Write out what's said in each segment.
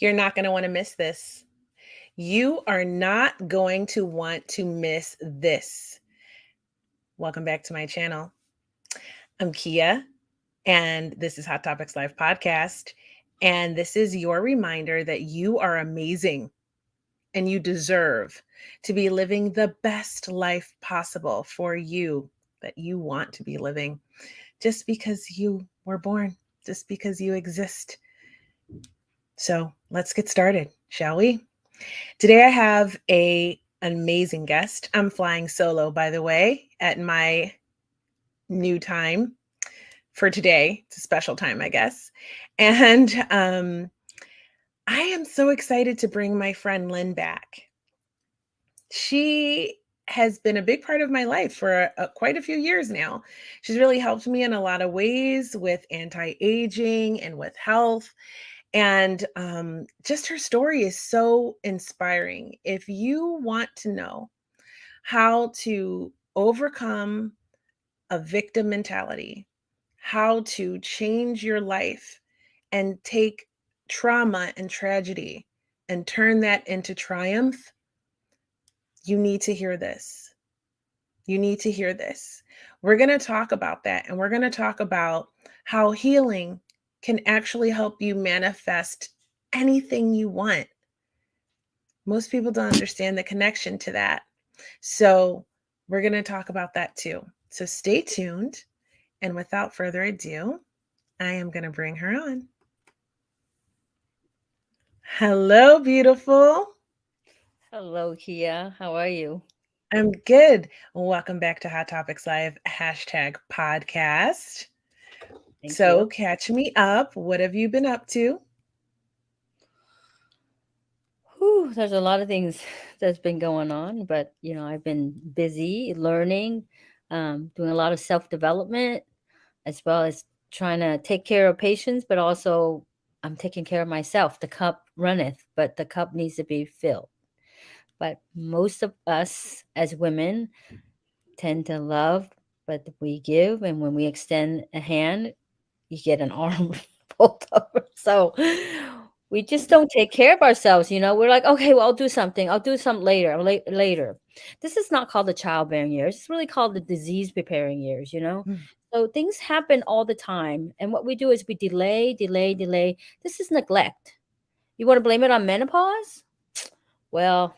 You're not going to want to miss this. You are not going to want to miss this. Welcome back to my channel. I'm Kia, and this is Hot Topics Live podcast. And this is your reminder that you are amazing and you deserve to be living the best life possible for you that you want to be living just because you were born, just because you exist. So let's get started, shall we? Today I have an amazing guest. I'm flying solo, by the way, at my new time for today. It's a special time, I guess. And I am so excited to bring my friend Lynn back. She has been a big part of my life for quite a few years now. She's really helped me in a lot of ways with anti-aging and with health. And just her story is so inspiring. If you want to know how to overcome a victim mentality, how to change your life and take trauma and tragedy and turn that into triumph, you need to hear this. You need to hear this. We're going to talk about that, and we're going to talk about how healing can actually help you manifest anything you want. Most people don't understand the connection to that. So we're going to talk about that too. So stay tuned. And without further ado, I am going to bring her on. Hello, beautiful. Hello, Kia. How are you? I'm good. Welcome back to Hot Topics Live #podcast. Thank So you. catch me up. What have you been up to? Whew, there's a lot of things that's been going on, but I've been busy learning, doing a lot of self-development, as well as trying to take care of patients, but also I'm taking care of myself. The cup runneth, but the cup needs to be filled. But most of us as women tend to love, but we give, and when we extend a hand, you get an arm pulled over. So we just don't take care of ourselves. We're like, okay, well, I'll do something. I'll do something later. Later. This is not called the childbearing years. It's really called the disease preparing years. Mm. So things happen all the time. And what we do is we delay, delay, delay. This is neglect. You want to blame it on menopause? Well,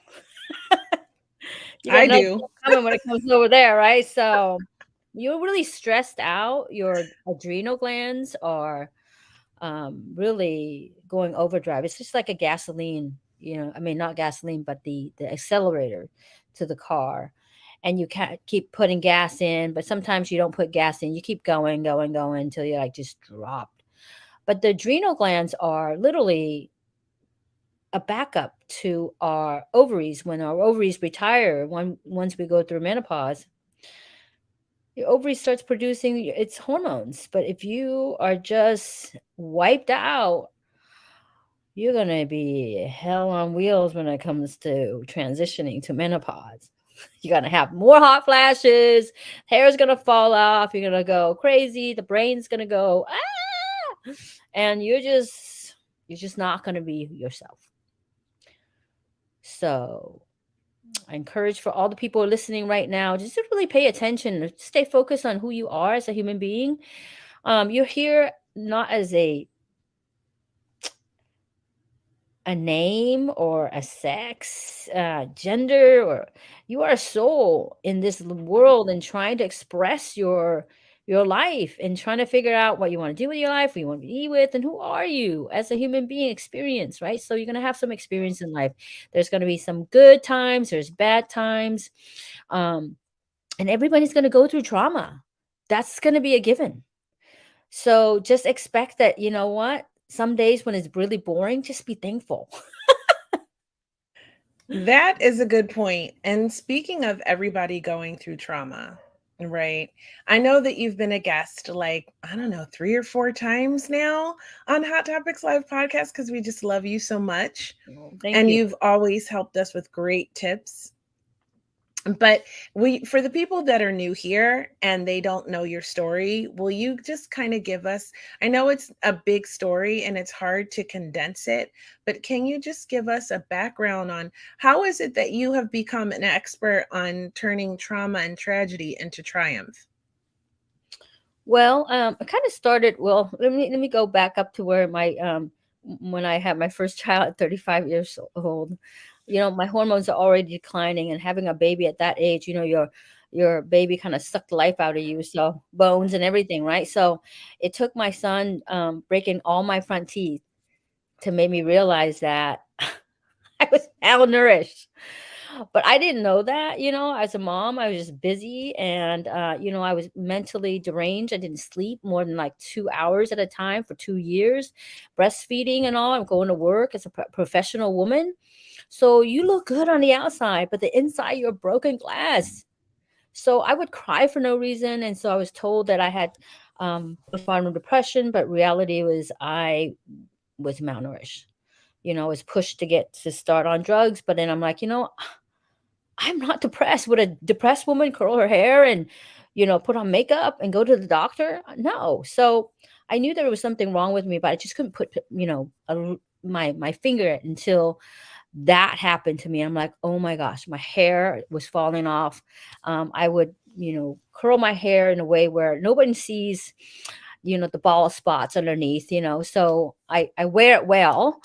you got I no do. coming when it comes over there, right? So you're really stressed out. Your adrenal glands are really going overdrive. It's just like a gasoline, I mean, not gasoline, but the accelerator to the car. And you can't keep putting gas in, but sometimes you don't put gas in. You keep going, going, going until you're like just dropped. But the adrenal glands are literally a backup to our ovaries. When our ovaries retire, once we go through menopause, your ovary starts producing its hormones. But if you are just wiped out, you're going to be hell on wheels when it comes to transitioning to menopause. You're going to have more hot flashes, hair's going to fall off, you're going to go crazy, the brain's going to go, ah! And you're just not going to be yourself. So I encourage for all the people listening right now just to really pay attention, stay focused on who you are as a human being. You're here not as a name or a sex, gender, or you are a soul in this world and trying to express your life and trying to figure out what you want to do with your life, who you want to be with, and who are you as a human being experience, right? So you're going to have some experience in life. There's going to be some good times, there's bad times, um, and everybody's going to go through trauma. That's going to be a given. So just expect that, you know what? Some days when it's really boring, just be thankful. That is a good point. And speaking of everybody going through trauma, right? I know that you've been a guest like, I don't know, 3 or 4 times now on Hot Topics Live podcast because we just love you so much. Well, thank And you. you've always helped us with great tips. But we for the people that are new here and they don't know your story, will you just kinda give us, I know it's a big story and it's hard to condense it, but can you just give us a background on how is it that you have become an expert on turning trauma and tragedy into triumph? Well, I kind of started. Well, let me go back up to where when I had my first child at 35 years old. My hormones are already declining, and having a baby at that age, your baby kind of sucked the life out of you, so bones and everything, right? So it took my son breaking all my front teeth to make me realize that I was malnourished. But I didn't know that, as a mom, I was just busy and, I was mentally deranged. I didn't sleep more than like 2 hours at a time for 2 years, breastfeeding and all. I'm going to work as a professional woman. So you look good on the outside, but the inside, you're broken glass. So I would cry for no reason. And so I was told that I had postpartum depression, but reality was I was malnourished. I was pushed to start on drugs, but then I'm like, I'm not depressed. Would a depressed woman curl her hair and, put on makeup and go to the doctor? No. So I knew there was something wrong with me, but I just couldn't put, my finger until that happened to me. I'm like, oh my gosh, my hair was falling off. I would, curl my hair in a way where nobody sees, the bald spots underneath, so I wear it well,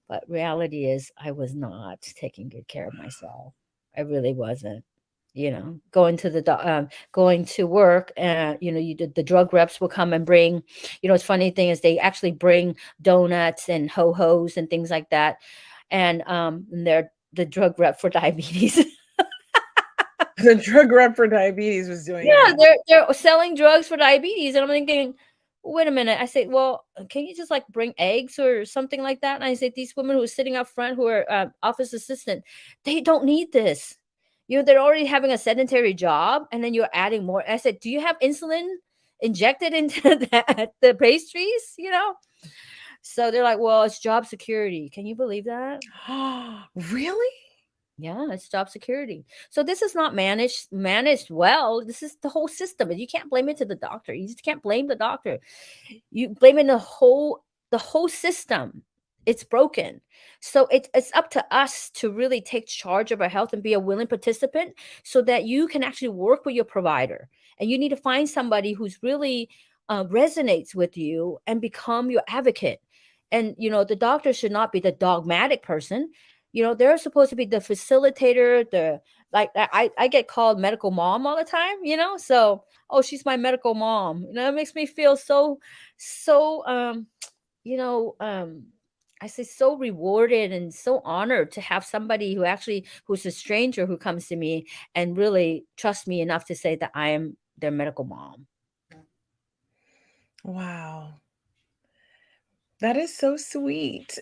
but reality is I was not taking good care of myself. I really wasn't. Going to work, and the drug reps will come and bring. It's funny thing is they actually bring donuts and ho hos and things like that, and they're the drug rep for diabetes. The drug rep for diabetes was doing Yeah, that. they're selling drugs for diabetes, and I'm thinking, "Wait a minute." I said, "Well, can you just, like, bring eggs or something like that?" And I said, "These women who are sitting up front who are, office assistant, they don't need this. They're already having a sedentary job, and then you're adding more." I said, "Do you have insulin injected into the pastries?" So they're like, "Well, it's job security." Can you believe that? Really? Yeah, it's job security. So this is not managed well. This is the whole system. And you can't blame it to the doctor. You just can't blame the doctor. You blame it the whole system. It's broken. So it's up to us to really take charge of our health and be a willing participant so that you can actually work with your provider. And you need to find somebody who's really resonates with you and become your advocate. And the doctor should not be the dogmatic person. They're supposed to be the facilitator, the like I get called medical mom all the time, so, "Oh, she's my medical mom." It makes me feel so, you know, um, I say so rewarded and so honored to have somebody who's a stranger who comes to me and really trusts me enough to say that I am their medical mom. Wow. That is so sweet.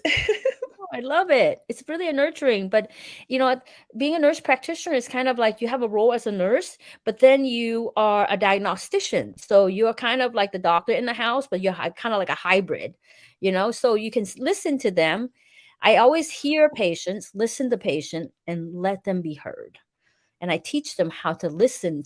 Oh, I love it. It's really nurturing, but being a nurse practitioner is kind of like you have a role as a nurse, but then you are a diagnostician. So you're kind of like the doctor in the house, but you're kind of like a hybrid, so you can listen to them. I always hear patients, listen to patient and let them be heard. And I teach them how to listen